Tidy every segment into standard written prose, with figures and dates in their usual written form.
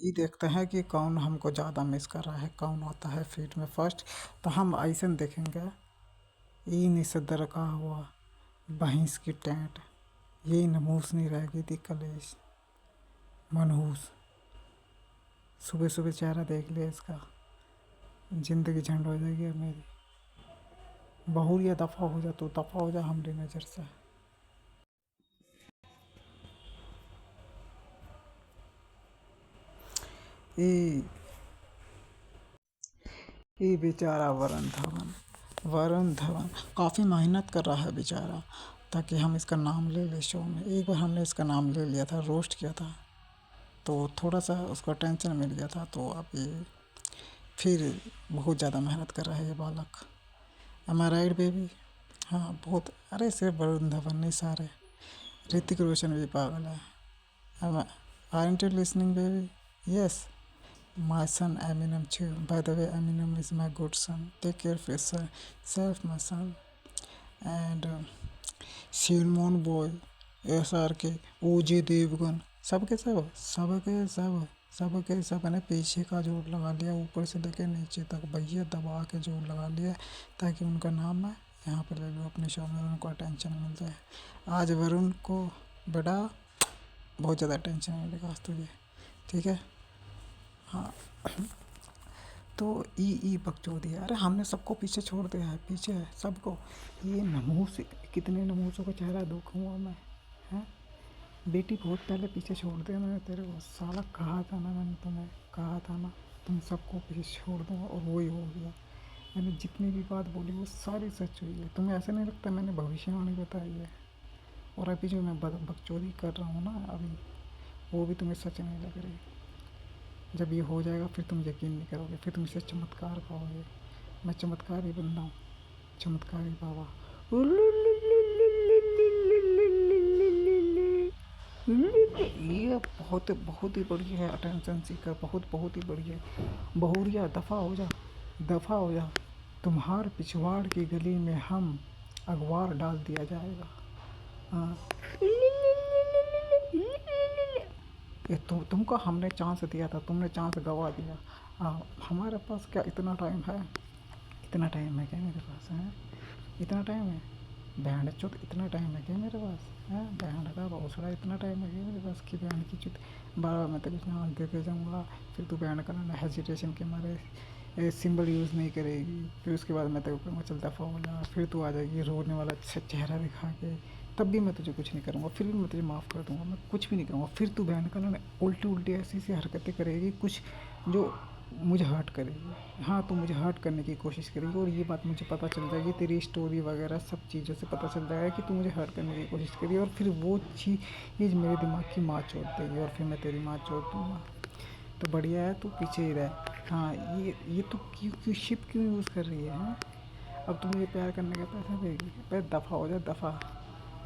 ये देखते हैं कि कौन हमको ज़्यादा मिस कर रहा है, कौन होता है फील्ड में फर्स्ट। तो हम ऐसे देखेंगे, ई निसदर का हुआ भैंस की टेंट, ये नमूस नहीं रहेगी थी कलेश मनहूस। सुबह सुबह चेहरा देख लिया इसका, जिंदगी झंड हो जाएगी अब मेरी। बहुरिया दफ़ा हो जा, तू दफ़ा हो जा हमारी नज़र से। ये ये बेचारा वरुण धवन काफ़ी मेहनत कर रहा है बेचारा, ताकि हम इसका नाम ले लें शो में। एक बार हमने इसका नाम ले लिया था, रोस्ट किया था, तो थोड़ा सा उसको टेंशन मिल गया था। तो अब ये फिर बहुत ज़्यादा मेहनत कर रहा है ये बालक। M I right baby? हाँ बहुत। अरे सिर्फ वरुण धवन नहीं, सारे। ऋतिक रोशन भी पागल है। Aren't you listening, baby? Yes. My son Eminem too. By the way, Eminem is my good son. Take care of yourself, my son. And Salmon Boy, SRK, OJ Devgan, सबके सब ने पीछे का जोड़ लगा लिया, ऊपर से लेके नीचे तक भैया दबा के जोड़ लगा लिया, ताकि उनका नाम मैं यहाँ पर ले लूँ अपने शो में, उनको अटेंशन मिल जाए। आज वरुण को बेटा बहुत ज़्यादा टेंशन मिलेगा आज तुझे, ठीक है? हाँ। तो ई बकचोदी है। अरे हमने सबको पीछे छोड़ दिया है, पीछे है सबको। ये नमूस, कितने नमूसों का चेहरा देखूंगा मैं, हैं? बेटी बहुत पहले पीछे छोड़ दिया मैंने तेरे को, साला कहा था ना, मैंने तुम्हें कहा था ना, तुम सबको पीछे छोड़ दूंगा, और वही हो गया। मैंने जितनी भी बात बोली वो सारी सच हुई है। तुम्हें ऐसा नहीं लगता मैंने भविष्यवाणी बताई है? और अभी जो मैं बकचोदी कर रहा हूँ ना अभी, वो भी तुम्हें सच नहीं लग रही। जब ये हो जाएगा फिर तुम यकीन नहीं करोगे, फिर तुम इसे चमत्कार कहोगे। मैं चमत्कारी बंदा हूँ, चमत्कारी बाबा। ये बहुत बहुत ही बढ़िया है, अटेंशन सीकर, बहुत बहुत ही बढ़िया। बहुरिया दफ़ा हो जा, दफ़ा हो जा। तुम्हार पिछवाड़ की गली में हम अखबार डाल दिया जाएगा। हाँ। ये तुमको हमने चांस दिया था, तुमने चांस गवा दिया। हमारे पास क्या इतना टाइम है? इतना टाइम है क्या मेरे पास? है इतना टाइम है? बैंड चुत इतना टाइम है क्या मेरे पास? है बैंड का भौसड़ा, इतना टाइम है क्या मेरे पास कि बैंड की चुत बार बार मैं तेरे को चांस देते जाऊँगा, फिर तू बैंड करना हेजिटेशन के मारे सिंबल यूज़ नहीं करेगी, फिर उसके बाद मैं तेरे को कहूँगा चल दफ़ा हो जा, फिर तू आ जाएगी रोने वाला चेहरा दिखा के, तब भी मैं तुझे कुछ नहीं करूँगा, फिर भी मैं तुझे माफ़ कर दूँगा, मैं कुछ भी नहीं करूँगा। फिर तू बैंड करना उल्टी उल्टी ऐसी ऐसी हरकतें करेगी कुछ जो मुझे हर्ट करेगी। हाँ, तू मुझे हर्ट करने की कोशिश करेगी, और ये बात मुझे पता चल जाएगी, तेरी स्टोरी वगैरह सब चीज़ों से पता चल जाएगा कि तू मुझे हर्ट करने की कोशिश करी, और फिर वो चीज़ मेरे दिमाग की माँ चोद देगी, और फिर मैं तेरी माँ चोद दूँगा। तो बढ़िया है, तू पीछे ही रह। हाँ, ये तू क्यों शिप क्यों यूज़ कर रही है, हाँ? अब तू मुझे प्यार करने के पैसे देगी? पहले दफ़ा हो जा, दफ़ा।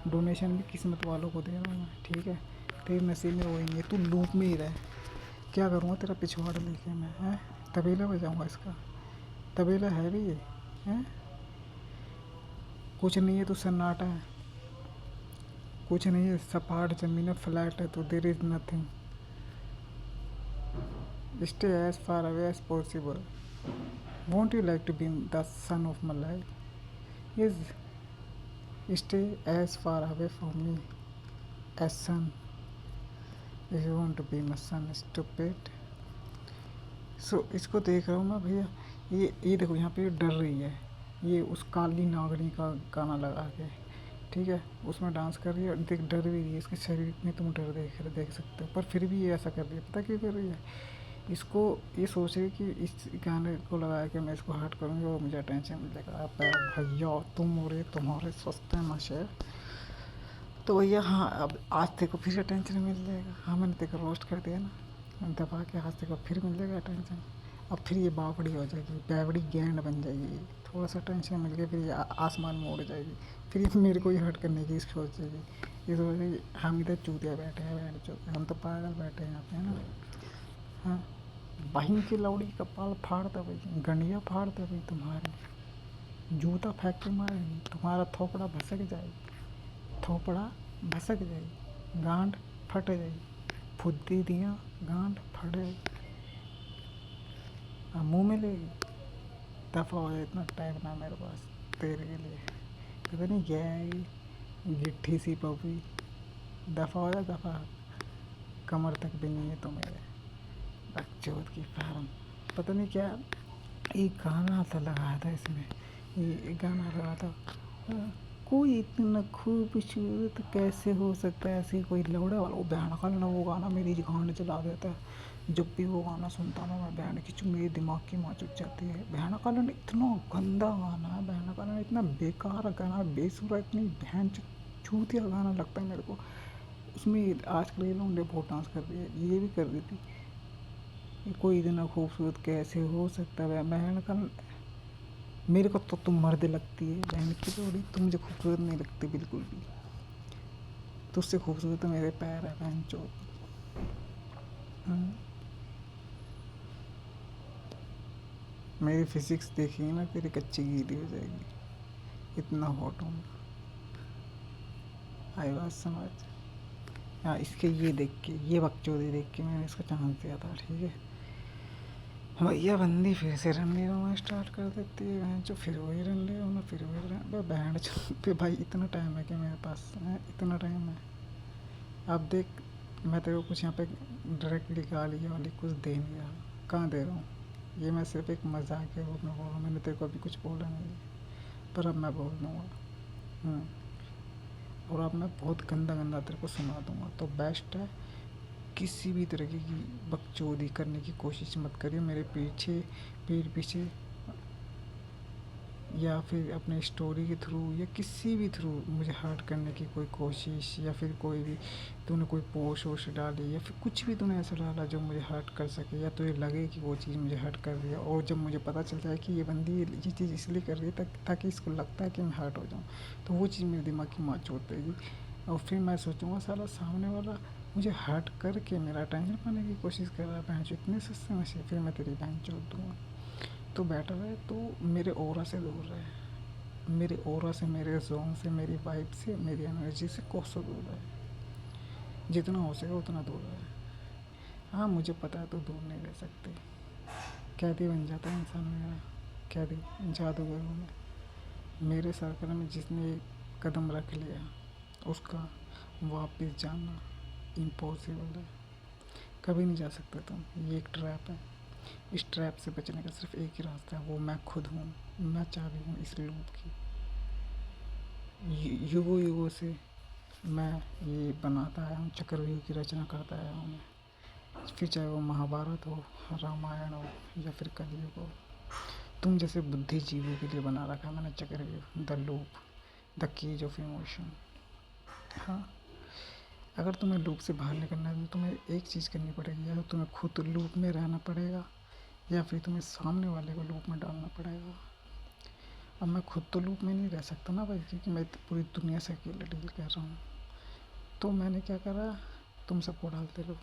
डोनेशन भी किस्मत वालों को दे रहा हूँ मैं, ठीक है? तेरे नसीब में वही नहीं है, तू लूप में ही रह। क्या करूँगा तेरा पिछवाड़ा लेके मैं, हैं? तबेला बजाऊँगा इसका? तबेला है भी ये, हैं? कुछ नहीं है तो सन्नाटा है, कुछ नहीं है, सपाट ज़मीन है, फ्लैट है, तो there is nothing. Stay as far away as possible. Won't you like to be the sun of my life? Is stay as far away from me as son, if you want to be my son stupid. So इसको देख रहा हूँ मैं भैया, ये देखो यहाँ पे डर रही है, ये उस काली नागनी का गाना लगा के, ठीक है, उसमें डांस कर रही है, देख डर भी रही है, इसके शरीर में तुम डर देख सकते हो, पर फिर भी ये ऐसा कर रही है। पता क्यों कर रही है? इसको ये सोच रही है कि इस गाने को लगा के मैं इसको हर्ट करूँगी और मुझे अटेंशन मिलेगा। अब भैया तुम और ये तुम्हारे सस्ते नशे। तो भैया हाँ, अब आज तेरे को फिर अटेंशन मिल जाएगा। हाँ, मैंने तेरे को रोस्ट कर दिया ना, दबा के आज तेरे को फिर मिल जाएगा अटेंशन। अब फिर ये बावड़ी हो जाएगी, बैवड़ी गैंड बन जाएगी, थोड़ा सा टेंशन मिल गया फिर ये आसमान में उड़ जाएगी, फिर ये मेरे को ही हर्ट करने की सोचेगी। ये सोचेगी हम इधर चूतिया बैठे हैं, बैठ चुके हम तो पागल बैठे हैं यहाँ पे, है ना? हाँ, बहिन की लौड़ी कपाल फाड़ दे भाई, गंडिया फाड़ दे भाई तुम्हारी, जूता फेंक के मारेगी, तुम्हारा थोपड़ा भसक जाएगी, थोपड़ा भसक जाएगी, गांड फट जाएगी, फुद्दी दिया गांड फड़े मुंह में लेगी। दफ़ा हो जाए, इतना टाइम ना मेरे पास तेरे के लिए। पता नहीं क्या है ये गिट्ठी सी पपी। दफ़ा हो जाए दफ़ा। कमर तक भी नहीं है तो मेरे बकचोद की फार्म। पता नहीं क्या एक गाना था लगाया था इसमें। ये एक गाना लगा था कोई इतना खूबसूरत कैसे हो सकता है, ऐसे कोई लौड़ा वाला। वो बहन का ना वो गाना मेरी गांड चला देता है। जब भी वो गाना सुनता हूँ मैं बहन की चू मेरे दिमाग की माँ चुक जाती है। बहन का ना इतना गंदा गाना है, बहन का ना इतना बेकार गाना, बेसुरा, इतनी बहन चूतिया गाना लगता है मेरे को। उसमें आजकल ये लोग बहुत डांस कर रही है, ये भी कर रही थी। ये कोई इतना खूबसूरत कैसे हो सकता है बहन का। मेरे को तो तुम मर्द लगती है बहन की जोड़ी, तुम मुझे खूबसूरत नहीं लगती बिल्कुल भी। तुझसे खूबसूरत तो मेरे पैर है बहन चो। मेरी फिजिक्स देखी ना तेरी कच्ची गीली हो जाएगी, इतना हॉट हूँ। आई बात समझ। हाँ, इसके ये देख के, ये बकचोदी देख के मैंने इसका चांस दिया था, ठीक है। भैया बंदी फिर से रन रोना स्टार्ट कर देती है बहन चो। फिर वही रन ले रोना, फिर वही रन बहन चो पे। भाई इतना टाइम है कि मेरे पास है, इतना टाइम है। अब देख, मैं तेरे को कुछ यहाँ पे डायरेक्टली गाली वाली कुछ दे नहीं रहा। कहाँ दे रहा हूँ? ये मैं सिर्फ एक मजाक के रूप में बोल रहा हूँ। मैंने तेरे को अभी कुछ बोला नहीं है, पर अब मैं बोल दूँगा। और अब मैं बहुत गंदा गंदा तेरे को सुना दूँगा। तो बेस्ट है, किसी भी तरीके की बकचोदी करने की कोशिश मत करिए मेरे पीछे, पीठ पीछे, या फिर अपने स्टोरी के थ्रू या किसी भी थ्रू मुझे हर्ट करने की कोई कोशिश, या फिर कोई भी तूने कोई पोस्ट वोस्ट डाली, या फिर कुछ भी तूने ऐसा डाला जो मुझे हर्ट कर सके, या तुझे लगे कि वो चीज़ मुझे हर्ट कर रही है। और जब मुझे पता चल जाए कि ये बंदी ये चीज़ इसलिए कर रही है ताकि इसको लगता है कि मैं हर्ट हो जाऊँ, तो वो चीज़ मेरे दिमाग की माँ छोड़ देगी। और फिर मैं सोचूंगा साला सामने वाला मुझे हर्ट करके मेरा टेंशन पाने की कोशिश कर रहा है, बहन चो इतने सस्ते में से, फिर मैं तेरी बहन छोड़ दूँगा। तो बेटर है तो मेरे ऑरा से दूर रहे, मेरे ऑरा से, मेरे जोन से, मेरी वाइब से, मेरी एनर्जी से कोसों दूर रहे। जितना हो सके उतना दूर रहे। हाँ मुझे पता है तो दूर नहीं रह सकते। कैदी बन जाता है इंसान मेरा, कैदी, जादूगर हूँ मैं। मेरे सर्कल में जिसने एक कदम रख लिया उसका वापस जाना इम्पॉसिबल है। कभी नहीं जा सकते तुम। ये एक ट्रैप है। इस ट्रैप से बचने का सिर्फ एक ही रास्ता है, वो मैं खुद हूँ। मैं चाबी हूँ इस लूप की। युगों युगों से मैं ये बनाता आया हूँ, चक्रव्यूह की रचना करता आया हूँ मैं। फिर चाहे वो महाभारत हो, रामायण हो, या फिर कलयुग हो। तुम जैसे बुद्धिजीवियों के लिए बना रखा है मैंने चक्रव्यूह, the loop, the cage of emotion. हाँ, अगर तुम्हें लूप से बाहर निकलना है तो तुम्हें एक चीज़ करनी पड़ेगी, या तो तुम्हें खुद लूप में रहना पड़ेगा, या फिर तुम्हें सामने वाले को लूप में डालना पड़ेगा। अब मैं खुद तो लूप में नहीं रह सकता ना भाई, क्योंकि मैं पूरी दुनिया से अकेले डील कर रहा हूँ। तो मैंने क्या करा, तुम सबको डालते रहो,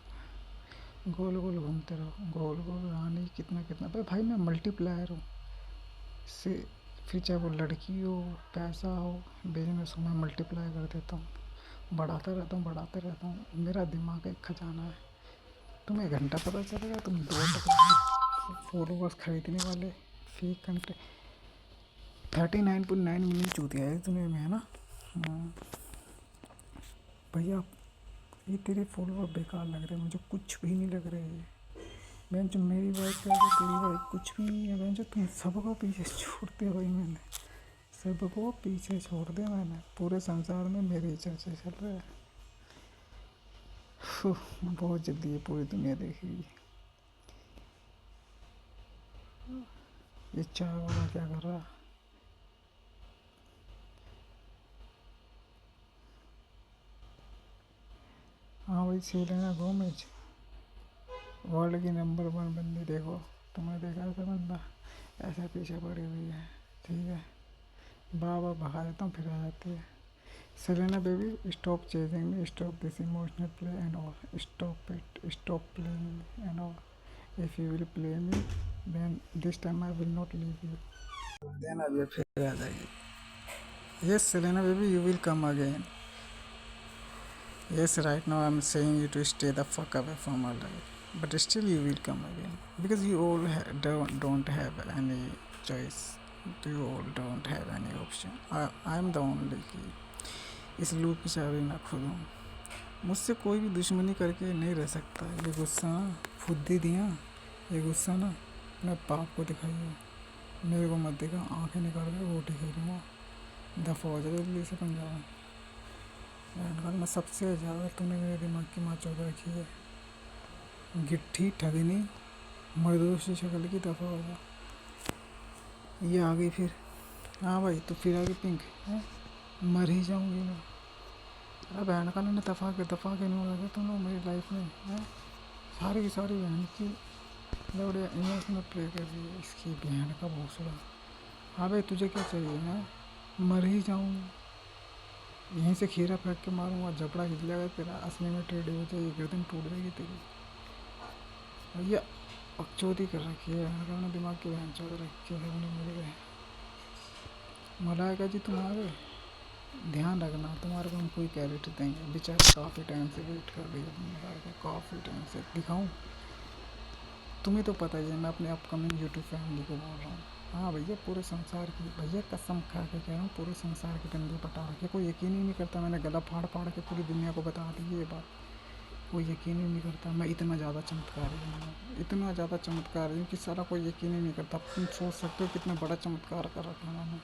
गोल गोल घूमते रहो, गोल गोल रानी कितना कितना। भाई मैं मल्टीप्लायर हूँ से। फिर चाहे वो लड़की हो, पैसा हो, बिजनेस हो, मैं मल्टीप्लाई कर देता हूँ, बढ़ाता रहता हूँ, बढ़ाते रहता हूँ। मेरा दिमाग एक खजाना है। तुम्हें घंटा पता चलेगा, तुम 2 फॉलोवर्स खरीदने वाले फेक कंटेंट। 39.9 मिलियन चूतिया है दुनिया में, है ना। हाँ भैया, ये तेरे फॉलोवर बेकार लग रहे हैं मुझे, कुछ भी नहीं लग रहे हैं। बहन जो मेरी बात कर रही, तेरी बात कुछ भी नहीं है बहन जो। तुम सबको पीछे छोड़ दिया भाई मैंने, सबको पीछे छोड़ दिया मैंने। पूरे संसार में मेरे ही चर्चा चल रहा है। बहुत जल्दी ये पूरी दुनिया देखेगी। ये चाय वाला क्या कर रहा है? हाँ भाई, सेलेना गोमेज वर्ल्ड की नंबर 1 बंदी। देखो, तुमने देखा ऐसा बंदा ऐसा पीछे पड़ी हुई है, ठीक है। बाबा भगा देता हूँ, फिर आ जाती है। Selena baby, stop chasing me, stop this emotional play and all, stop it, stop playing and all. If you will play me then this time I will not leave you. Then अब ये फिर आ जाएगी। Yes Selena baby, you will come again. Yes, right now I'm saying you to stay the fuck away from my life, but still you will come again because you all don't have any choice. You all don't have any option. I'm the only key. इस loop की चाबी मैं खुद हूँ. मुझसे कोई भी दुश्मनी करके नहीं रह सकता. ये गुस्सा ना खुद ही दिया. ये गुस्सा ना मैं पाप को दिखाइए. मेरे को मत देखा. आंखें निकाल के रोटी खा रही हूँ. दफ़ा हो जाए दिल्ली से पंजाब में. मैं सबसे ज़्यादा तूने मेरे दिमाग की माँ चौक रखी है. गिट्ठी ठगनी मजदूर की शक्ल की. दफ़ा हो जा. ये आ गई फिर. हाँ भाई तो फिर आ गई पिंक है. मर ही जाऊंगी मैं. अरे बहन का ने दफ़ा के नहीं लगे तुम लोग मेरी लाइफ में है. सारी की सारी बहन की लौड़े इमोशनल प्ले कर रही है. इसकी बहन का भोसड़ा. हाँ भाई तुझे क्या चाहिए है. मर ही जाऊँ. यहीं से खीरा फेंक के मारूंगा. जबड़ा हिल जाएगा तेरा. असली में टेढ़ी हो जाएगी. गर्दन टूट जाएगी तेरी. भैया बकचोदी कर रखी है. मैंने दिमाग की बहन चौध रखी है. मिल गए मलाइका जी तुम आ गए. ध्यान रखना तुम्हारे को हम कोई कैरेक्टर देंगे. बेचारा काफ़ी टाइम से वेट कर रही है. मलाइका काफ़ी टाइम से दिखाऊं. तुम्हें तो पता ही है मैं अपने अपकमिंग यूट्यूब फैमिली को बोल रहा हूँ. हाँ भैया पूरे संसार की. भैया कसम खा के कह रहा हूँ पूरे संसार के बंदे पटा रखे. कोई यकीन ही नहीं करता. मैंने गला फाड़ फाड़ के पूरी दुनिया को बता दी ये बात. कोई यकीन ही नहीं करता. मैं इतना ज़्यादा चमत्कारी हूँ. इतना ज़्यादा चमत्कारी हूँ कि सारा कोई यकीन ही नहीं करता. तुम सोच सकते हो कितना बड़ा चमत्कार कर रखा मैंने.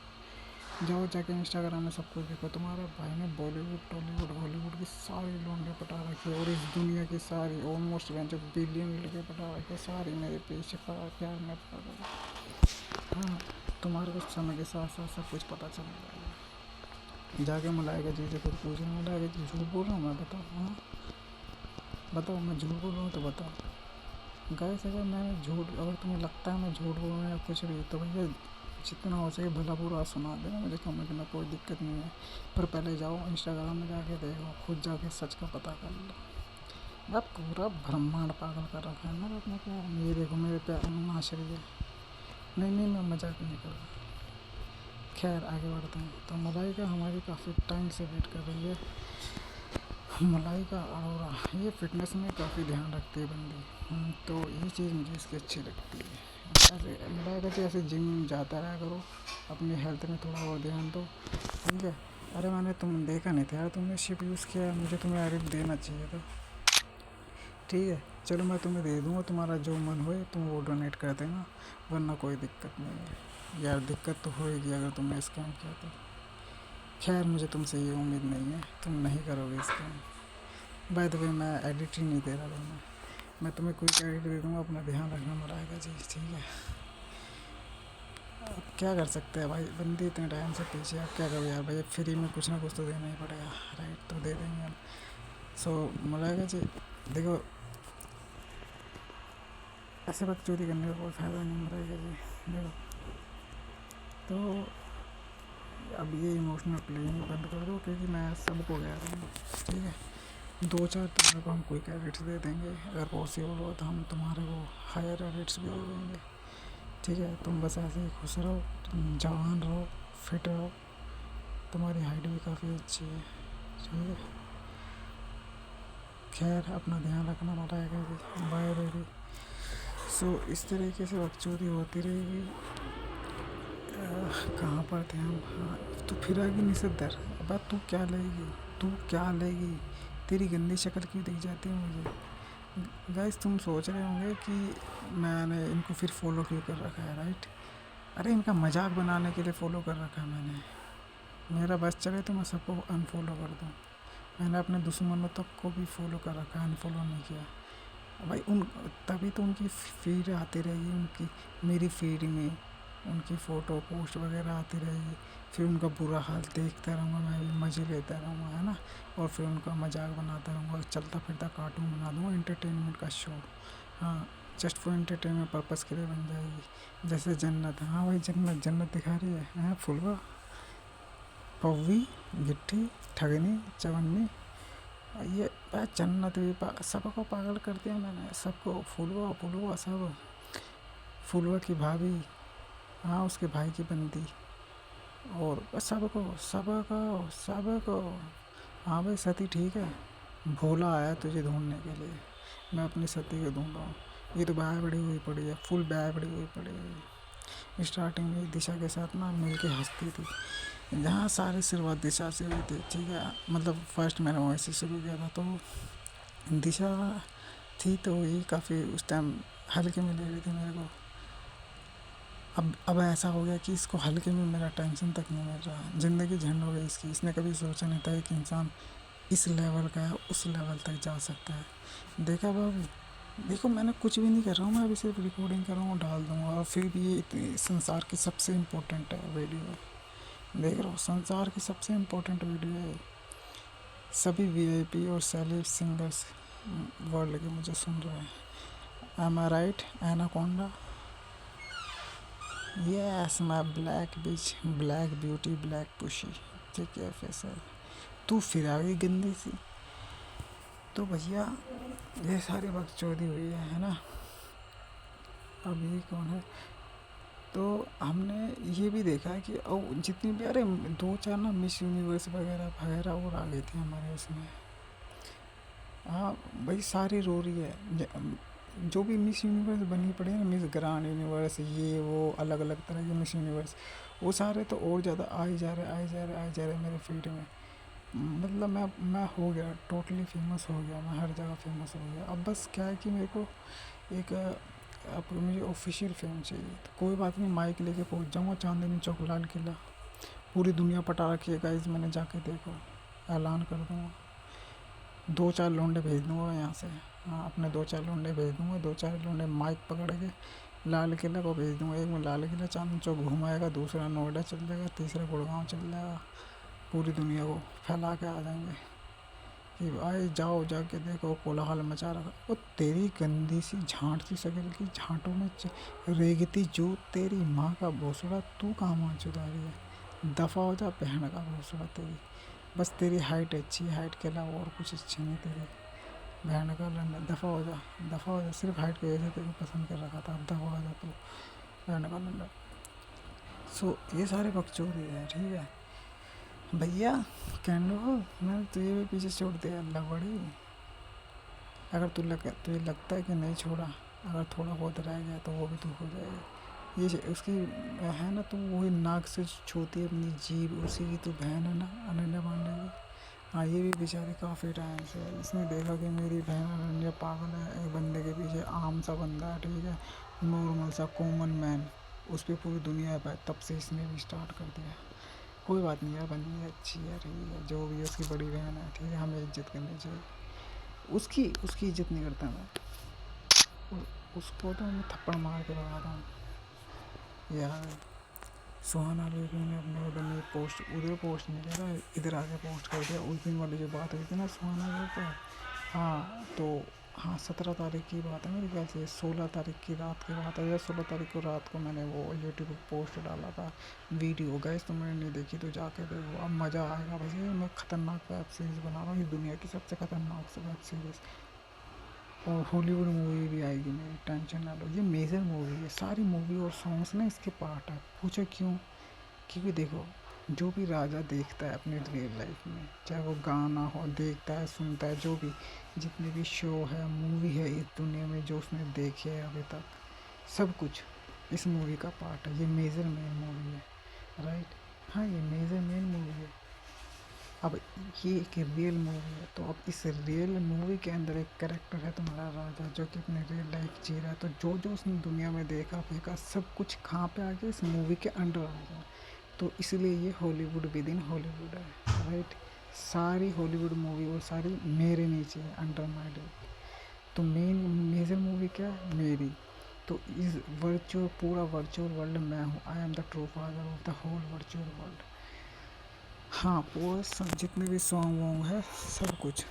जाओ जाके इंस्टाग्राम में सब कुछ देखो. तुम्हारे भाई ने बॉलीवुड टॉलीवुड हॉलीवुड की सारी लौंडे पटा रखी है. और इस दुनिया की सारी ऑलमोस्ट जो बिलियन लड़के पटा रखे है. सारी मेरे पीछे प्यार में पड़ा रहे. हाँ तुम्हारे कुछ समय के साथ साथ सब कुछ पता चल जाएगा. जाके मलाइका जी से कुछ पूछना. मलाइका जी झूठ बोल रहा हूँ मैं. बताओ. हाँ बताओ मैं झूठ बोल रहा हूँ तो बताओ. गाइस अगर मैं झूठ अगर तुम्हें लगता है मैं झूठ बोल रहा हूँ या कुछ भी तो भैया जितना हो सके भला बुरा सुना देना मुझे कमेंट में. कोई दिक्कत नहीं है. पर पहले जाओ इंस्टाग्राम में जाके देखो. खुद जाके सच का पता कर लो. अब पूरा ब्रह्मांड पागल कर रखा है ना अपने प्यार में. ये देखो मेरे प्यार में नाचरी है. नहीं मैं मजाक नहीं कर रहा. खैर आगे बढ़ते हैं. तो मलाइका हमारी काफ़ी टाइम से वेट कर रही है. मलाइका अरोरा ये फिटनेस में काफ़ी ध्यान रखती है बंदी. तो ये चीज़ मुझे इसकी अच्छी लगती है. ऐसे मलाइका जी ऐसे जिम जाता रहा करो. अपनी हेल्थ में थोड़ा और ध्यान दो. ठीक है. अरे मैंने तुम देखा नहीं था यार. तुमने शिप यूज़ किया. मुझे तुम्हें अरे देना चाहिए था. ठीक है चलो मैं तुम्हें दे दूँगा. तुम्हारा जो मन होए तुम वो डोनेट कर देना. वरना कोई दिक्कत नहीं है यार. दिक्कत तो होएगी अगर तुमने स्कैम किया तो. खैर मुझे तुमसे ये उम्मीद नहीं है. तुम नहीं करोगे स्कैम. बाय द वे मैं एडिट ही नहीं दे रहा था. मैं तुम्हें कोई एडिट दे दूँगा. अपना ध्यान रखना मलाइका जी. ठीक है. अब क्या कर सकते हैं भाई. बंदी इतने टाइम से पीछे. अब क्या करो यार भाई. फ्री में कुछ ना कुछ तो देना ही पड़ेगा. राइट तो दे देंगे हम. सो मलाइका जी देखो ऐसे वक्त चोरी करने का कोई फ़ायदा नहीं. मलाइका जी देखो तो अब ये इमोशनल प्लेइंग बंद कर दो क्योंकि मैं सबको कह रहा हूँ. ठीक है. 2-4 तुम्हारे को हम कोई एडिट्स दे देंगे. अगर पॉसिबल हो तो हम तुम्हारे को हायर एडिट्स भी दे देंगे. ठीक है. तुम बस ऐसे ही खुश रहो. तुम जवान रहो. फिट रहो. तुम्हारी हाइट भी काफ़ी अच्छी है. ठीक है. खैर अपना ध्यान रखना Malaika ji. Bye baby. So इस तरीके से बकचोदी होती रहेगी. कहाँ पर थे हम. हाँ तो फिर आगे निसद्दर. अब तू क्या लेगी. तू क्या लेगी. तेरी गंदी शक्ल क्यों दिख जाती है मुझे. गाइस तुम सोच रहे होंगे कि मैंने इनको फिर फॉलो क्यों कर रखा है. राइट. अरे इनका मजाक बनाने के लिए फ़ॉलो कर रखा है मैंने. मेरा बस चले तो मैं सबको अनफॉलो कर दूँ. मैंने अपने दुश्मनों तक को भी फॉलो कर रखा है. अनफॉलो नहीं किया भाई. उन तभी तो उनकी फीड आती रहेगी. उनकी मेरी फीड में उनकी फ़ोटो पोस्ट वगैरह आती रहेगी. फिर उनका बुरा हाल देखता रहूँगा. मैं भी मज़े लेता रहूँगा. है ना. और फिर उनका मजाक बनाता रहूँगा. चलता फिरता कार्टून बना दूँगा. एंटरटेनमेंट का शो. हाँ जस्ट फॉर एंटरटेनमेंट पर्पज़ के लिए बन जाएगी. जैसे जन्नत. हाँ भाई जन्नत दिखा रही है फुलवा पव्वी गिट्टी ठगनी चवन्नी. ये जन्नत भी सबको पागल कर दिया मैंने. सबको फुलवा सब. फुलवा की भाभी. हाँ उसके भाई की बंदी. और सबको सबको सबको. हाँ भाई सती ठीक है. भोला आया तुझे ढूंढने के लिए, मैं अपनी सती को ढूंढ रहा हूँ। ये तो बाय बड़ी हुई पड़ी है, फुल बाय बड़ी हुई पड़ी है। स्टार्टिंग में दिशा के साथ ना मिल के हंसती थी, जहाँ सारी शुरुआत दिशा से हुई थी, ठीक है। मतलब फर्स्ट मैंने वहीं से शुरू किया था, तो दिशा थी तो ये काफ़ी उस टाइम हल्के में ले रही थी मेरे को। अब ऐसा हो गया कि इसको हल्के में मेरा टेंशन तक नहीं मिल रहा, ज़िंदगी झंड हो गई इसकी। इसने कभी सोचा नहीं था कि इंसान इस लेवल का है, उस लेवल तक जा सकता है। देखा बाबू, देखो मैंने कुछ भी नहीं कर रहा हूँ, मैं अभी सिर्फ रिकॉर्डिंग कर रहा हूँ, डाल दूँगा। और फिर भी ये संसार की सबसे इम्पोर्टेंट है वीडियो, देख रहा हूँ, संसार की सबसे इम्पोर्टेंट वीडियो है। सभी वीआईपी और सेलेब सिंगर्स वर्ल्ड के मुझे सुन रहे हैं। Am I right anaconda? Yes my black bitch, black beauty, black pushy. ठीक है फैसल, तू फिर आ गई गंदी सी। तो भैया ये सारी बकचोदी हुई है ना। अब ये कौन है? तो हमने ये भी देखा है कि जितनी भी, अरे दो चार ना मिस यूनिवर्स वगैरह वगैरह और आ गई थी हमारे उसमें। हाँ भाई, सारी रो रही है। जो भी मिस यूनिवर्स बनी पड़ी है ना, मिस ग्रांड यूनिवर्स, ये वो अलग अलग तरह के मिस यूनिवर्स, वो सारे तो और ज़्यादा आए जा रहे आए जा रहे आए जा रहे मेरे फीड में। मतलब मैं हो गया टोटली फेमस हो गया, मैं हर जगह फेमस हो गया। अब बस क्या है कि मेरे को एक अब मुझे ऑफिशियल फेम चाहिए। तो कोई बात नहीं, माइक लेके पहुंच जाऊंगा चांदनी चौक, लाल किला, पूरी दुनिया पटा रखी है गाइस मैंने, जाके देखो, ऐलान कर दूंगा। दो चार लौंडे भेज दूंगा यहाँ से, हाँ अपने दो चार लौंडे भेज दूंगा, दो चार लौंडे माइक पकड़ के लाल किला को भेज दूंगा। एक में लाल किला चांदनी चौक घुमाएगा, दूसरा नोएडा चल जाएगा, तीसरा गुड़गांव चल जाएगा, पूरी दुनिया को फैला के आ जाएंगे कि भाई जाओ जाके देखो कोलाहल मचा रखा। वो तेरी गंदी सी झांट सी शक्ल की झांटों में रेगती जो तेरी माँ का भोसड़ा, तू कहाँ माँ चुदा रही है? दफ़ा हो जा बहन का भोसड़ा तेरी। बस तेरी हाइट अच्छी है, हाइट के अलावा और कुछ अच्छी नहीं तेरी, बहन का लंडा। दफ़ा हो जा, दफ़ा हो जा, सिर्फ हाइट की वजह से तेरे को पसंद कर रखा था, अब दफ़ा हो जा तू, बहन का लंडा। सो ये सारे बकचोदी है, ठीक है भैया। कैंडो हो, मैंने तुझे भी पीछे छोड़ दिया अल्लाह बड़ी। अगर तुझे लगता है कि नहीं छोड़ा, अगर थोड़ा बहुत रह गया तो वो भी तो हो जाएगा। ये उसकी है ना, तो वही नाक से छूती है अपनी जीभ, उसी की तो बहन है ना अनन्या पांडे की। हाँ ये भी बेचारी काफ़ी टाइम से है, इसने देखा कि मेरी बहन अनन्या पागल है एक बंदे के पीछे, आम सा बंदा है, ठीक है, नॉर्मल सा कॉमन मैन, उस पर पूरी दुनिया है, तब से इसने भी स्टार्ट कर दिया। कोई बात नहीं यार, बंदी अच्छी है, ठीक है, जो भी है उसकी बड़ी बहन है, ठीक है, हमें इज्जत करनी चाहिए। उसकी उसकी इज्जत नहीं करता मैं, उसको तो मैं थप्पड़ मार के भगाता हूँ यार। सुहाना बेबी ने अपने उधर नहीं पोस्ट, उधर पोस्ट नहीं करा, इधर आके पोस्ट कर दिया। उस दिन वाली जो बात हुई थी ना सुहाना के ऊपर, हाँ तो हाँ 17 तारीख की बात है मेरे ख्याल से, 16 तारीख की रात की बात है, या 16 तारीख को रात को मैंने वो यूट्यूब पर पोस्ट डाला था वीडियो। गैस तो मैंने नहीं देखी तो जाके देखो, अब मज़ा आएगा भैया। मैं खतरनाक वेब सीरीज़ बना रहा हूँ, ये दुनिया की सबसे खतरनाक वेब सीरीज़, और हॉलीवुड मूवी भी आएगी मेरी, टेंशन ना लो। ये मेजर मूवी है, सारी मूवी और सॉन्ग्स ना इसके पार्ट है। पूछो क्यों? क्योंकि देखो, जो भी राजा देखता है अपनी रियल लाइफ में, चाहे वो गाना हो, देखता है, सुनता है, जो भी जितने भी शो है, मूवी है इस दुनिया में जो उसने देखे है अभी तक, सब कुछ इस मूवी का पार्ट है। ये मेजर मेन मूवी है, राइट? हाँ ये मेजर मेन मूवी है। अब ये एक रियल मूवी है, तो अब इस रियल मूवी के अंदर एक करेक्टर है तुम्हारा राजा, जो कि अपनी रियल लाइफ जी रहा है। तो जो जो उसने दुनिया में देखा फेंका, सब कुछ कहाँ पे आ गया? इस मूवी के अंडर आ गया। तो इसलिए ये हॉलीवुड विद इन हॉलीवुड है, राइट? सारी हॉलीवुड मूवी और सारी मेरे नीचे है, अंडर माई डे। तो मेन मेजर मूवी क्या है? मेरी। तो इस वर्चुअल, पूरा वर्चुअल वर्ल्ड मैं हूँ, I am the true father of the whole virtual world. हाँ पूरा सब जितने भी सॉन्ग वॉन्ग है, सब कुछ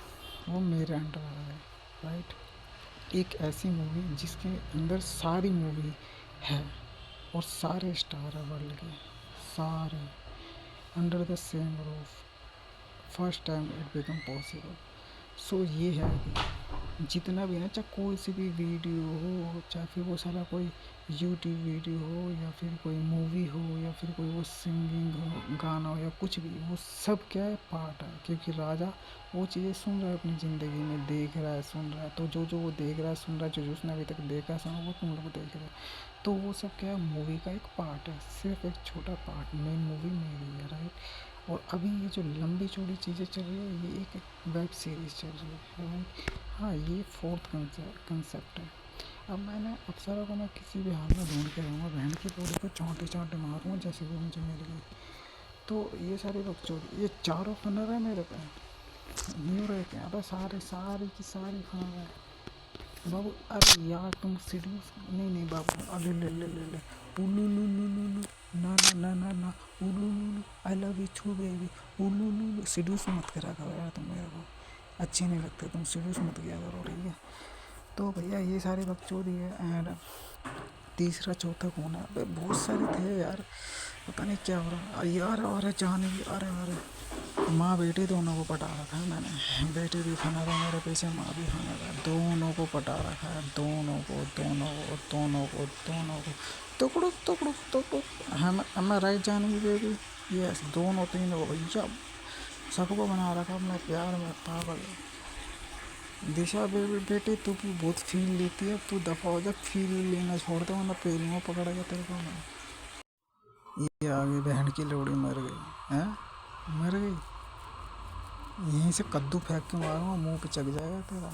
वो मेरे अंडर आ रहा है, राइट? एक ऐसी मूवी जिसके अंदर सारी मूवी है और सारे स्टार है वर्ल्ड के, सारे under the same roof, first time it become possible. So ये है कि जितना भी ना, चाहे कोई सी भी वीडियो हो, चाहे फिर वो साला कोई यूट्यूब वीडियो हो, या फिर कोई मूवी हो, या फिर कोई वो सिंगिंग हो, गाना हो, या कुछ भी, वो सब क्या है, पार्ट है। क्योंकि राजा वो चीज़ें सुन रहा है अपनी ज़िंदगी में, देख रहा है, सुन रहा है, तो जो जो वो देख रहा है, सुन रहा है, जो उसने अभी तक देखा है, सुना, वो तुम लोग देख रहे हो। तो वो सब क्या है, मूवी का एक पार्ट है, सिर्फ एक छोटा पार्ट, मेन मूवी नहीं है, राइट। और अभी ये जो लंबी चौड़ी चीज़ें चल रही है, ये एक वेब सीरीज़ चल रही है, राइट। हाँ, ये फोर्थ कंसेप्ट है। अब मैंने अप्सरा को मैं किसी भी हाल में ढूंढ के रहूँगा, बहन की पूरी को चौंटे चौंटे मारूंगा जैसे वो मुझे मिल गई। तो ये सारी बकचोदी, ये चारों फनर है मेरे पे, न्यू रह के, अबे सारे सारी की सारी फनर है बाबू। अरे यार तुम सीढ़ी, नहीं नहीं बाबू, अरे ले ले ले ले, उलू लू लू लू लू, ना ना ना ना ना, उलू लू लू, I love you too baby, उलू लू लू। सीढ़ी मत करा करो यार तुम मेरे को, अच्छे नहीं लगते तुम, सीढ़ी मत किया करो, ठीक है। तो भैया ये सारी बकचोदी है। एंड तीसरा चौथा कौन है, अबे बहुत सारे थे यार, पता नहीं क्या हो रहा यार। और जाने की, अरे अरे, माँ बेटी दोनों को पटा रखा है मैंने, बेटी भी खाना था मेरे पीछे, माँ भी खाना था, दोनों को पटा रखा है, दोनों को दोनों को दोनों को दोनों को, टुकड़ुक टुकड़ुक टुकड़ुक। हम राइट जाने की बेबी, यस, दोनों तीनों को भैया सबको बना रखा अपने प्यार में, पागल। दिशा बेबी बेटी तू भी बहुत फील लेती है, तू दफा हो जा, फील लेना छोड़ दे वरना पेलूंगा पकड़ेगा तेरे को मैं। ये आगे बहन की लोड़ी मर गई है, मर गई। यहीं से कद्दू फेंक के मारूंगा, मुंह पे चक जाएगा तेरा।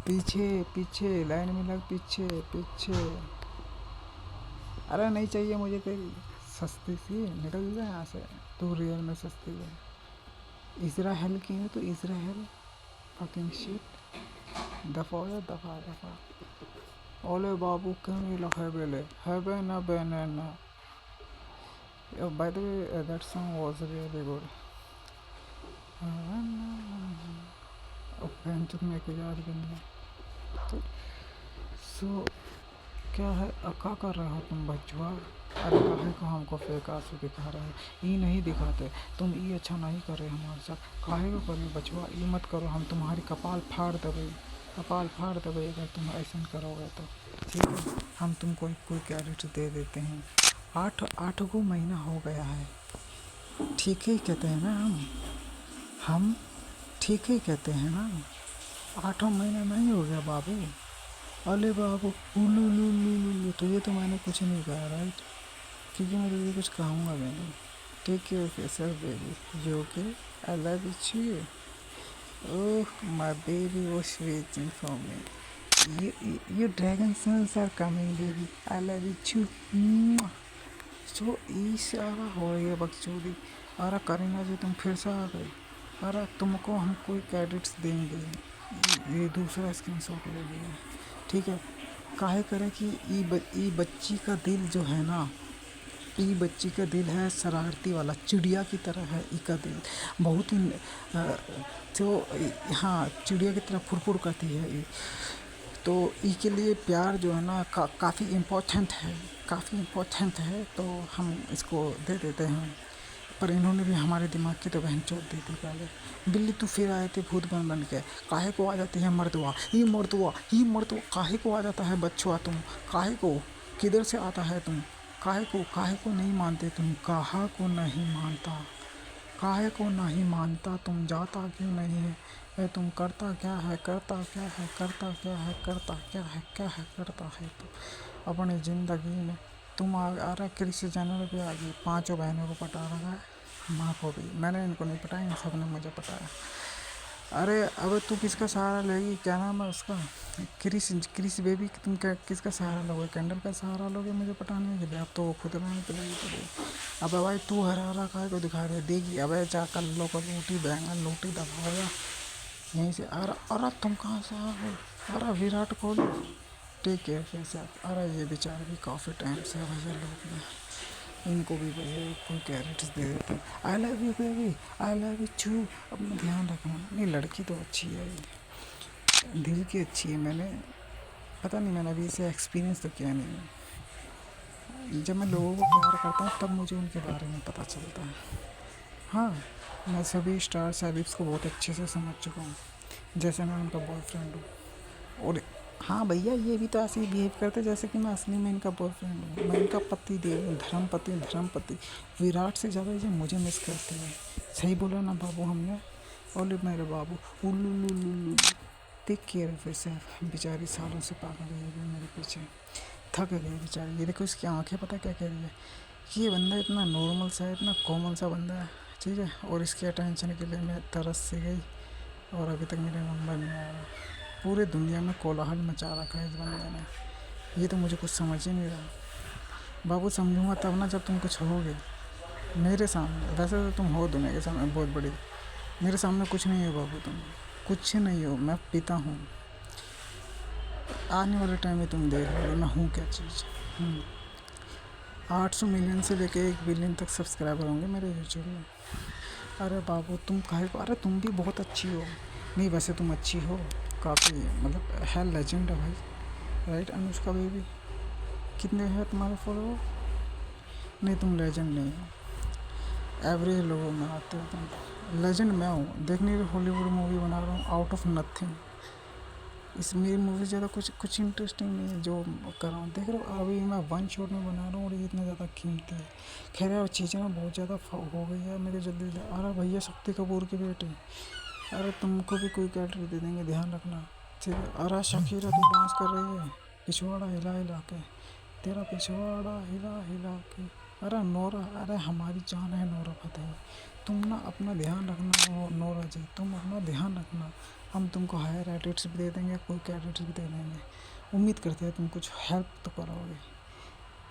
पीछे पीछे लाइन में लग, पीछे पीछे। अरे नहीं चाहिए मुझे तेरी सस्ती सी, निकल जा यहाँ से, तू रियल में सस्ती है। इजराइल की है तो इजराइल, फकिंग शिट, दफा हो जा, दफा दफा। ओले बाबू क्यों नहीं लगा बेले, है ना बहने ना। By the way that song was really good. बहन चुप मेरे को याद भी नहीं है। तो सो क्या है, क्या कर रहे हो तुम बचुआ। अरे काहे को हमको फेक आंसू दिखा रहे हो, ये नहीं दिखाते तुम, ये अच्छा नहीं कर रहे हमारे साथ, काहे को करिए बचुआ, ये मत करो, हम तुम्हारी कपाल फाड़ देवे, कपाल फाड़ देवे अगर तुम ऐसा करोगे तो, ठीक है। हम तुमको कोई क्रेडिट दे देते हैं। आठ आठ को महीना हो गया है, ठीक ही कहते हैं ना हम ठीक ही कहते हैं ना, 8 महीना नहीं हो गया बाबू। अले बाबू, उलू लू लू लू लू, तो ये तो मैंने कुछ नहीं कहा, राइट, क्योंकि मैं तुझे कुछ कहूँगा भी नहीं। Take care of yourself baby, you okay, I love you. Oh my baby was waiting for me, you dragon sons are coming baby, I love you too। सो सारा हो रही है बकचोदी। अरे करीना जी तुम फिर से आ गए, अरे तुमको हम कोई क्रेडिट्स देंगे, ये दूसरा स्क्रीनशॉट ले लिया, ठीक है। काहे करे कि ई बच्ची का दिल जो है ना, ई बच्ची का दिल है शरारती वाला, चिड़िया की तरह है ई का दिल, बहुत ही तो हाँ, चिड़िया की तरह फुरफुर करती है ई। तो ई के लिए प्यार जो है ना काफ़ी इम्पोर्टेंट है, काफ़ी इम्पोर्टेंट है, तो हम इसको दे देते हैं। पर इन्होंने भी हमारे दिमाग की तो बहन चोद दी थी पहले। बिल्ली तू फिर आए थे भूत बन के, काहे को आ जाते हैं मर्दवा, ही मर्दवा ही मर्दवा, काहे को आ जाता है बच्चुआ तुम, काहे को, किधर से आता है तुम, काहे को नहीं मानते तुम, कहा को नहीं मानता, काहे को नहीं मानता तुम, जाता क्यों नहीं है, तुम करता क्या है, करता क्या है, करता क्या है, करता क्या है, क्या है करता है तुम अपनी ज़िंदगी में। तुम आ रहा कृषि चैनल पे आ गई, 5 बहनों को पटा रहा है, माँ को भी, मैंने इनको नहीं पटाया, इन सब ने मुझे पटाया। अरे अब तू किसका सहारा लेगी, क्या नाम है उसका, क्रिस बेबी, तुम क्या किसका सहारा लोगे, कैंडल का सहारा लोगे मुझे पटाने के लिए, अब तो वो खुद रहने के लिए पड़ेगी। अब भाई तू हरा हरा खाए को दिखा रहे देगी, अब जा कर लो कर रोटी बैंगन रोटी दबाओ यहीं से। अरे तुम कहाँ से आ गए, अरे विराट कोहली, टेक केयर कैसे आप। अरे ये बेचारे भी काफ़ी टाइम से भैया लोग हैं, इनको भी भैया कोई कैरेट्स दे देते हैं। I love you baby, I love you too, अपना ध्यान रखना। नहीं लड़की तो अच्छी है, दिल की अच्छी है, मैंने पता नहीं, मैंने अभी इसे एक्सपीरियंस तो किया नहीं है। जब मैं लोगों को प्यार करता हूँ तब मुझे उनके बारे में पता चलता है। हाँ, मैं सभी स्टार सेलिब्स को बहुत अच्छे से समझ चुका हूँ, जैसे मैं उनका बॉयफ्रेंड हूँ। और हाँ भैया, ये भी तो ऐसे ही बिहेव करते जैसे कि मैं असली में इनका बॉयफ्रेंड हूँ, मैं इनका पति देव हूँ, धर्मपति धर्मपति। विराट से ज़्यादा ये मुझे मिस करते हैं। सही बोला ना बाबू हमने? ओले मेरे बाबू, उल्लू। Take care of yourself. बेचारी सालों से पागल है ये भी मेरे पीछे, थक गई बेचारी। ये देखो इसकी आंखें, पता क्या कह रही है कि ये बंदा इतना नॉर्मल सा है, इतना कॉमन सा बंदा है, ठीक है, और इसके अटेंशन के लिए मैं तरस सी गई और अभी तक मेरा नंबर नहीं आ रहा। पूरे दुनिया में कोलाहल मचा रखा है इस बंदे ने। ये तो मुझे कुछ समझ ही नहीं रहा। बाबू समझूंगा तब ना जब तुम कुछ होगे मेरे सामने। वैसे तो तुम हो दुनिया के सामने बहुत बड़ी, मेरे सामने कुछ नहीं हो बाबू, तुम कुछ नहीं हो। मैं पिता हूँ। आने वाले टाइम में तुम देख लो मैं हूँ क्या चीज़। 800 मिलियन से लेके 1 बिलियन तक सब्सक्राइबर होंगे मेरे यूट्यूब में। अरे बाबू तुम काहे को, अरे तुम भी बहुत अच्छी हो। नहीं वैसे तुम अच्छी हो काफ़ी, मतलब है, लेजेंड है भाई, राइट अनुष्का बेबी? कितने हैं तुम्हारे फॉलोवर? नहीं तुम लेजेंड नहीं हो, एवरेज लोगों में आते हो तुम। लेजेंड मैं हूँ। देख नहीं रहे हॉलीवुड मूवी बना रहा हूँ आउट ऑफ नथिंग। इस मेरी मूवी ज़्यादा कुछ इंटरेस्टिंग नहीं है जो कर रहा हूँ। देख रहे हो अभी मैं वन शॉट में बना रहा हूँ और ये इतना ज़्यादा कीमती है। खैर यार चीज़ें ना बहुत ज़्यादा हो गई है मेरे जल्दी। अरे भैया शक्ति कपूर की बेटी, अरे तुमको भी कोई कैरेक्टर दे देंगे, ध्यान रखना, ठीक है? अरे शकीरा तू डांस कर रही है पिछवाड़ा हिला हिला के, तेरा पिछवाड़ा हिला हिला के। अरे नोरा, अरे हमारी जान है नोरा फतेही। तुम ना अपना ध्यान रखना नोरा जी, तुम अपना ध्यान रखना। हम तुमको हायर एडिट्स भी दे देंगे, कोई कैडेट्स भी दे देंगे। उम्मीद करते हैं तुम कुछ हेल्प तो करोगे।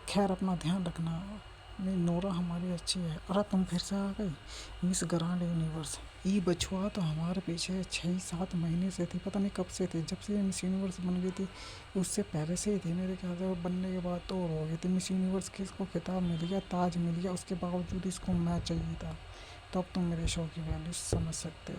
खैर अपना ध्यान रखना। नहीं नोरा हमारी अच्छी है। अरे तुम फिर से आ गई मिस ग्रांड यूनिवर्स। ई बछुआ तो हमारे पीछे 6-7 महीने से थी, पता नहीं कब से थी, जब से मिस यूनिवर्स बन गई थी उससे पहले से ही थी मेरे ख्याल से। और बनने के बाद तो और हो गई थी मिस यूनिवर्स की। इसको खिताब मिल गया, ताज मिल गया, उसके बावजूद इसको मैच चाहिए था। तब तुम मेरे शो की वैल्यू समझ सकते हो।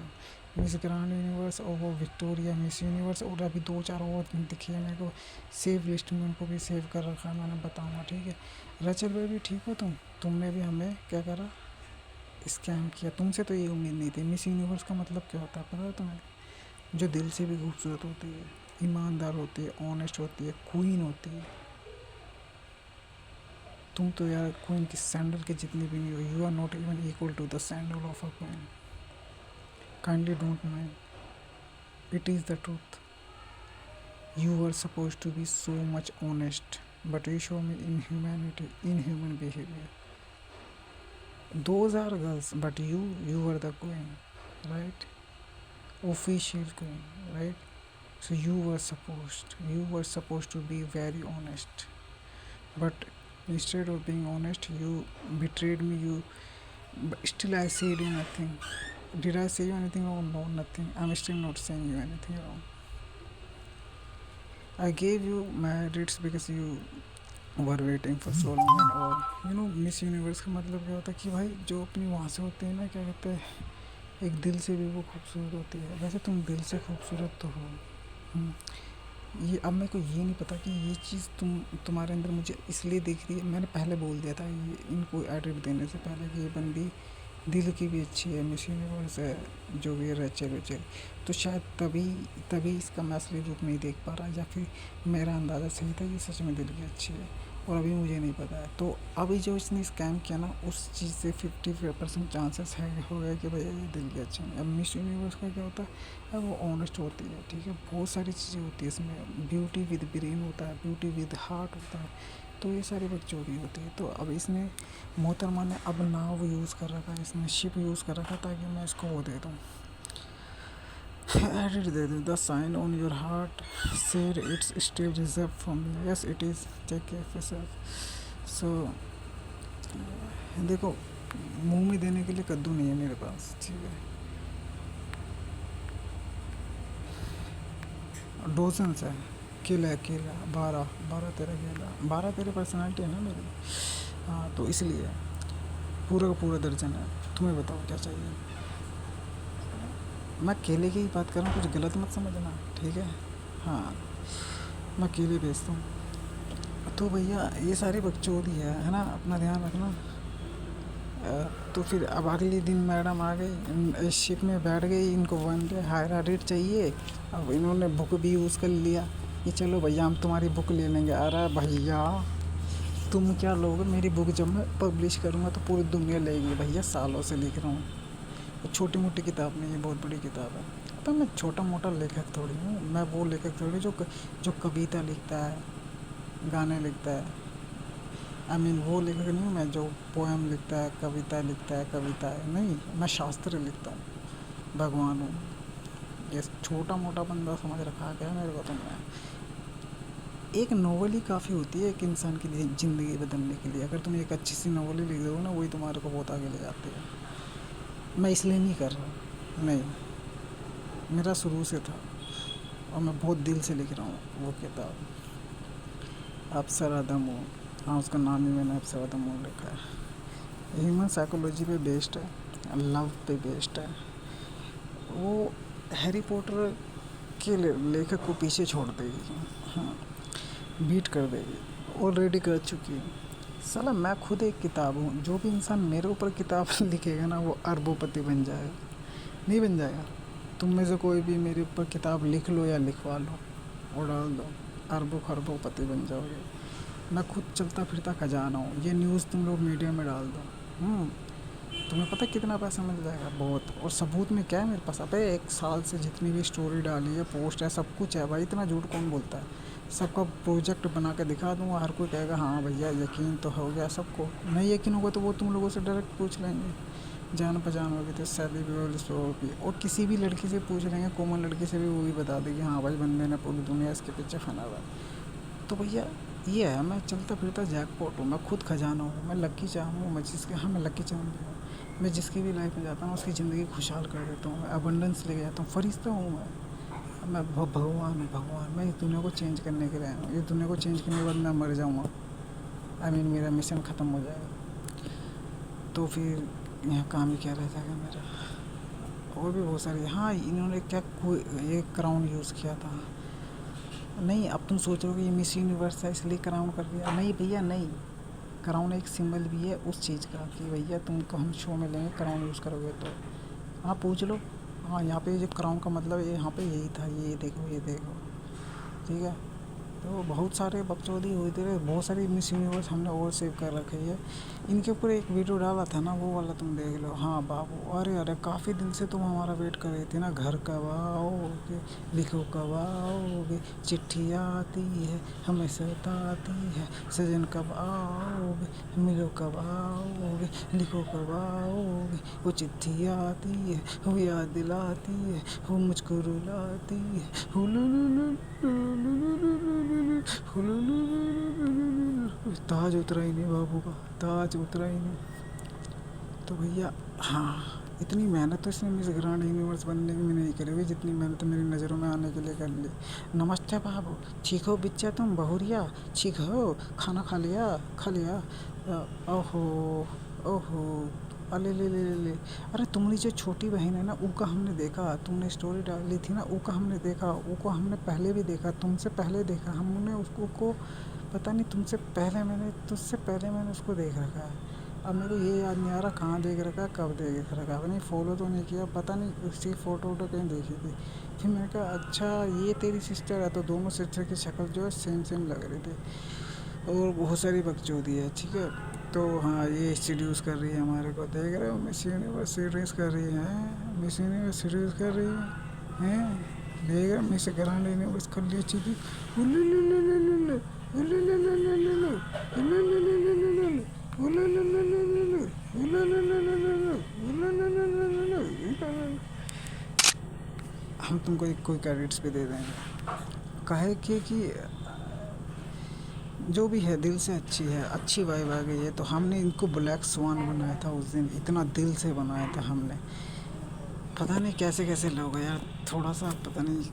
मिस ग्रांड यूनिवर्स और वो विक्टोरिया मिस यूनिवर्स, और अभी 2-4 और दिखी है मेरे को। सेव लिस्ट में उनको भी सेव कर रखा है मैंने, बताऊँगा, ठीक है? रचल भाई भी ठीक हो तुम? तुमने भी हमें क्या करा, स्कैम किया। तुमसे तो ये उम्मीद नहीं थी। मिस यूनिवर्स का मतलब क्या होता है पता है तुम्हें? जो दिल से भी खूबसूरत होती है, ईमानदार होती है, ऑनेस्ट होती है, क्वीन होती है। तुम तो यार क्वीन की सैंडल के जितनी भी नहीं हो। You are not even equal to the sandal of a queen. Kindly don't mind, it is the truth. You were supposed to be so much honest, but you show me inhumanity, inhuman behavior. Those are girls, but you were the queen, right? Official queen, right? So you were supposed to be very honest, but instead of being honest, you betrayed me. Still I said you nothing. Did I say you anything wrong? No, nothing. I'm still not saying you anything wrong. I gave you my reads because you were waiting for so long and all. Miss universe का मतलब क्या होता है कि भाई जो अपनी वहाँ से होते हैं ना, क्या कहते हैं, एक दिल से भी वो खूबसूरत होती है। वैसे तुम दिल से खूबसूरत तो हो। ये अब मेरे को ये नहीं पता कि ये चीज़ तुम्हारे अंदर मुझे इसलिए दिख रही है। मैंने पहले बोल दिया था ये इनको एडिट देने से पहले कि ये बंदी दिल की भी अच्छी है, मिस यूनिवर्स है जो भी रचल। तो शायद तभी इसका मैं असली रूप नहीं देख पा रहा, या फिर मेरा अंदाज़ा सही था ये सच में दिल की अच्छी है और अभी मुझे नहीं पता है। तो अभी जो इसने स्कैम किया ना, उस चीज़ से 50% चांसेस है हो गया कि भाई ये दिल की अच्छी है। अब मिस यूनिवर्स का क्या होता है, वो ऑनेस्ट होती है, ठीक है? बहुत सारी चीज़ें होती है इसमें। ब्यूटी विद ब्रेन होता है, ब्यूटी विद हार्ट होता है। तो ये सारी बकचोदी होती है। तो अब इसने मोहतरमा ने अब नाव यूज़ कर रखा है, इसने शिप यूज़ कर रखा ताकि मैं इसको वो दे दूँ, एडिट दे दूँ। The sign on your heart said it's still reserve for me. Yes it is, take care of yourself. So देखो, मुंह में देने के लिए कद्दू नहीं है मेरे पास, ठीक है? डोजन्स है, केला 12 तेरे पर्सनालिटी है ना मेरी। हाँ तो इसलिए पूरा का पूरा दर्जन है। तुम्हें बताओ क्या चाहिए? मैं केले की ही बात कर रहा हूँ, कुछ गलत मत समझना, ठीक है? हाँ मैं केले बेचता हूँ। तो भैया ये सारी बकचोदी है ना? अपना ध्यान रखना। तो फिर अब अगले दिन मैडम आ गई, इस शिप में बैठ गई, इनको 1 डे हायर ऑडिट चाहिए। अब इन्होंने बुक भी यूज़ कर लिया कि चलो भैया हम तुम्हारी बुक ले लेंगे। अरे भैया तुम क्या लोगे, मेरी बुक जब मैं पब्लिश करूँगा तो पूरी दुनिया लेगी भैया, सालों से लिख रहा हूँ। छोटी मोटी किताब नहीं है, बहुत बड़ी किताब है। तो मैं छोटा मोटा लेखक थोड़ी हूँ, मैं वो लेखक थोड़ी जो कविता लिखता है, गाने लिखता है। वो लेखक नहीं हूँ मैं जो पोएम लिखता है, कविता है नहीं, मैं शास्त्र लिखता हूँ, भगवान हूँ। ये छोटा मोटा बंदा समझ रखा क्या मेरे को तुमने। एक नॉवल ही काफ़ी होती है एक इंसान की ज़िंदगी बदलने के लिए। अगर तुम एक अच्छी सी नॉवल ही लिख दो ना, वही तुम्हारे को बहुत आगे ले जाती है। मैं इसलिए नहीं कर रहा, नहीं, मेरा शुरू से था और मैं बहुत दिल से लिख रहा हूँ वो किताब, अप्सरा द मून। हाँ, उसका नाम ही मैंने अप्सरा द मून लिखा है। ह्यूमन साइकोलॉजी पे बेस्ड है, लव पे बेस्ड है। वो हैरी पॉटर के लेखक को पीछे छोड़ देगी, हाँ, बीट कर देगी, ऑलरेडी कर चुकी है। साला मैं खुद एक किताब हूँ, जो भी इंसान मेरे ऊपर किताब लिखेगा ना वो अरबोपति बन जाएगा, नहीं बन जाएगा। तुम में से कोई भी मेरे ऊपर किताब लिख लो या लिखवा लो और डाल दो, अरबों खरबोपति बन जाओगे। मैं खुद चलता फिरता खजाना हूँ, ये न्यूज़ तुम लोग मीडिया में डाल दो, तुम्हें पता है कितना पैसा मिल जाएगा, बहुत। और सबूत में क्या है मेरे पास, अबे 1 साल से जितनी भी स्टोरी डाली है, पोस्ट है, सब कुछ है भाई। इतना झूठ कौन बोलता है। सबका प्रोजेक्ट बना के दिखा दूँगा, हर कोई कहेगा हाँ भैया यकीन तो हो गया सबको। नहीं यकीन होगा तो वो तुम लोगों से डायरेक्ट पूछ लेंगे, जान पहचान होगी तो सैली भी होगी, और किसी भी लड़की से पूछ लेंगे, कॉमन लड़की से भी, वो भी बता देगी हाँ भाई बंदे ने पूरी दुनिया इसके पीछे फना हुआ है। तो भैया ये है, मैं चलता फिरता जैकपॉट हूँ, मैं खुद खजाना हूँ, मैं लकी चार्म हूँ, मैं लकी चार्म भी हूँ। मैं जिसकी भी लाइफ में जाता हूँ उसकी ज़िंदगी खुशहाल कर देता हूँ, मैं अबंडेंस लेके जाता हूँ, फरिश्ता हूँ मैं भगवान हूँ, भगवान। मैं इस दुनिया को चेंज करने के लिए आया हूँ। इस दुनिया को चेंज करने के बाद मैं मर जाऊँगा, मेरा मिशन ख़त्म हो जाएगा, तो फिर यहाँ काम ही क्या रह जाएगा मेरा। और भी बहुत सारी, हाँ इन्होंने क्या कोई एक क्राउन यूज़ किया था। नहीं, अब तुम सोच रहे हो कि ये मिस यूनिवर्स है इसलिए क्राउन कर दिया, नहीं भैया नहीं। क्राउन एक सिंबल भी है उस चीज़ का कि भैया तुमको हम शो में लेंगे क्राउन यूज़ करोगे तो। हाँ पूछ लो, हाँ यहाँ पे जो क्राउन का मतलब है, यहाँ पे यही था, ये देखो, ठीक है। तो बहुत सारे बकचोदी हुई थी, बहुत सारी मिस यूनिवर्स हमने और सेव कर रखी है। इनके ऊपर एक वीडियो डाला था ना, वो वाला तुम देख लो। हाँ बाबू, अरे काफ़ी दिन से तुम हमारा वेट कर रही थी ना, घर कब आओगे, लिखो कब आओगे, चिट्ठी आती है हमें सताती है, सजन कब आओगे, मिलो कब आओगे, लिखो कब आओगे, वो चिट्ठी आती है, वो याद दिलाती है, वो मुझको रुलाती है, ताज उतरा ही नहीं बाबू का, ताज उतरा ही नहीं। तो भैया हाँ, इतनी मेहनत तो इसने मिस ग्रांड यूनिवर्स बनने की नहीं करी हुई जितनी मेहनत मेरी नज़रों में आने के लिए कर ली। नमस्ते बाबू, ठीक हो बिच्चा, तुम बहुरिया, ठीक हो, खाना खा लिया। ओहो ओहो, अले ले। अरे तुम्हारी जो छोटी बहन है ना, ऊका हमने देखा, तुमने स्टोरी डाली थी ना, ऊका हमने देखा, ऊको हमने पहले भी देखा, तुमसे पहले देखा हमने उसको को, पता नहीं तुझसे पहले मैंने उसको देख रखा है। अब मेरे को ये याद नहीं आ रहा कहाँ देख रखा है, कब देख रखा है, नहीं फॉलो तो नहीं किया, पता नहीं उसकी फ़ोटो वोटो कहीं देखी थी। फिर मैंने कहा अच्छा ये तेरी सिस्टर है, तो दोनों सिस्टर की शक्ल जो है सेम लग रही थी। और बहुत सारी बकचोदी है, ठीक है। तो हाँ, ये सीड्यूस कर रही है हमारे को, देख रहे हो, मिस यूनिवर्स सीड्यूस कर रही है, मिस यूनिवर्स सीड्यूस कर रही है, देख रहे, मिस ग्रांड यूनिवर्स कर ली अच्छी थी। हम तुमको एक कोई क्रेडिट्स भी दे देंगे, कहे कि जो भी है दिल से अच्छी है, अच्छी वाइब आ गई है। तो हमने इनको ब्लैक स्वान बनाया था उस दिन, इतना दिल से बनाया था हमने। पता नहीं कैसे लोग हैं यार, थोड़ा सा पता नहीं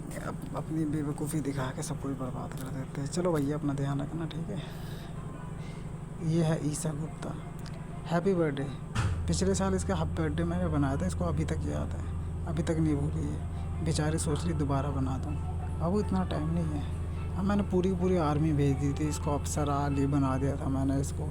अपनी बेवकूफ़ी दिखा के सब कुछ बर्बाद कर देते हैं। चलो भैया अपना ध्यान रखना, ठीक है। ये है ईसा गुप्ता, हैप्पी बर्थडे। पिछले साल इसका बर्थडे मैंने बनाया था, इसको अभी तक याद है, अभी तक नहीं भूली है बेचारी, सोच रही दोबारा बना दूँ। अब इतना टाइम नहीं है। अब मैंने पूरी आर्मी भेज दी थी इसको, अफसर आली बना दिया था मैंने इसको,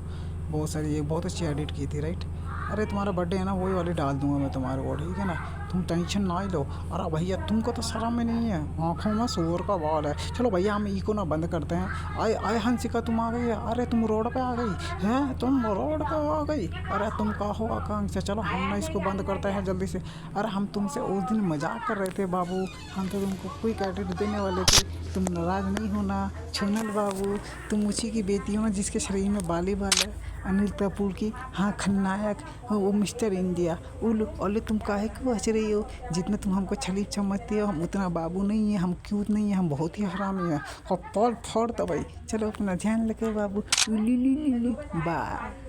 बहुत सारी, एक बहुत अच्छी एडिट की थी, राइट। अरे तुम्हारा बर्थडे है ना, वही वाली डाल दूंगा मैं तुम्हारे को, ठीक है ना, तुम टेंशन ना ही लो। अरे भैया तुमको तो शर्म ही नहीं है, आँखों में सूअर का बाल है। चलो भैया हम इको ना बंद करते हैं। आए आए हंसिका तुम आ गई है, अरे तुम रोड पे आ गई हैं, तुम रोड पे आ गई। अरे तुम कहा हो आकांक्षा, चलो हम ना इसको बंद करते हैं जल्दी से। अरे हम तुमसे उस दिन मजाक कर रहे थे बाबू, हम तो तुमको कोई कैटेट देने वाले थे, तुम नाराज़ नहीं होना। छोनल बाबू, तुम उसी की बेटी हो ना जिसके शरीर में बाली बाल है, अनिल कपूर की। हाँ खलनायक, हाँ वो मिस्टर इंडिया। उल ओले तुम काहे क्यों हंस रही हो? जितना तुम हमको छलीफ समझती हो, हम उतना बाबू नहीं है, हम क्यूट नहीं है, हम बहुत ही हरामी हैं। और पॉल फोड़ तो भाई, चलो अपना ध्यान रखे बाबू। उली ली ली ली, बाय।